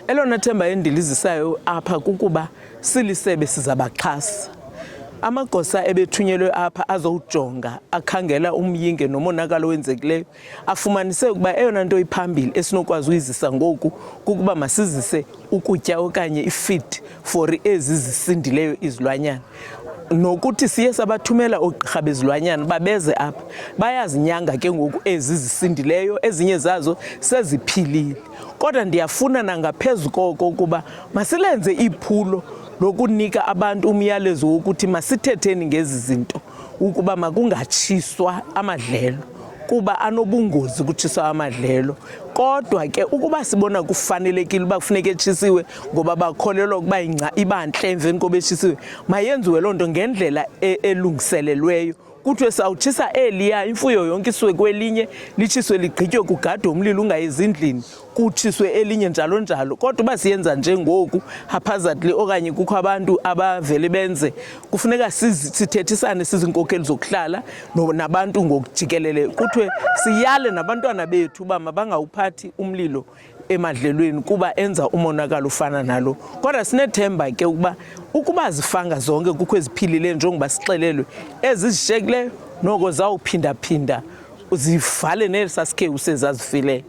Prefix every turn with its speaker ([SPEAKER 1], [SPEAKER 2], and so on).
[SPEAKER 1] Elona themba endilizisayo apha kukuba silisebe sizabaxhasa. Amagosa ebethunyelwe apha azowujonga akhangela umyinge nomonakalo owenzekileyo afumanise ukuba eyona nto iphambili esinokwazi uyizisa ngoku kukuba masizise ukutya okanye ifeed for ezi zisindileyo izilwanyana. Nokuthi siye sabathumela oogqirha bezilwanyana babeze apha bayazinyanga ke ngoku ezi zisindileyo, ezinye zazo seziphilile. Kodwa ndiyafuna nangaphezu koko ukuba masilenze iphulo lokunika abantu umyalezo wokuthi masithetheni ngezi zinto ukuba makungatshiswa amadlelo kuba anobungozi kutshiswa amadlelo. Kodwa ke ukuba sibona kufanelekile uba kufuneka etshisiwe ngoba bakholelwa ukuba iba ntle emveni koba etshisiwe, mayenziwe loo nto ngendlela elungiselelweyo. Kuthiwe sawutshisa eliya imfuyo yonke isuke kwelinye, litshiswe ligqitywe kugadwe umlilo ungayezindlini, kutshiswe elinye njalo njalo. Kodwa uba siyenza njengoku haphazardly okanye kukho abantu abavele benze, kufuneka sithethisane sizinkokeli zokuhlala nabantu ngokujikelele. Kuthiwe siyale nabantwana bethu uba mabangawuphathi umlilo emadlelweni kuba enza umonakalo ufana nalo. Kodwa sinethemba ke ukuba zifanga zonke kukho eziphilileyo njengoba sixelelwe, ezizishiyekileyo noko zawuphinda-phinda zivale nesasikhewu sezazifileyo.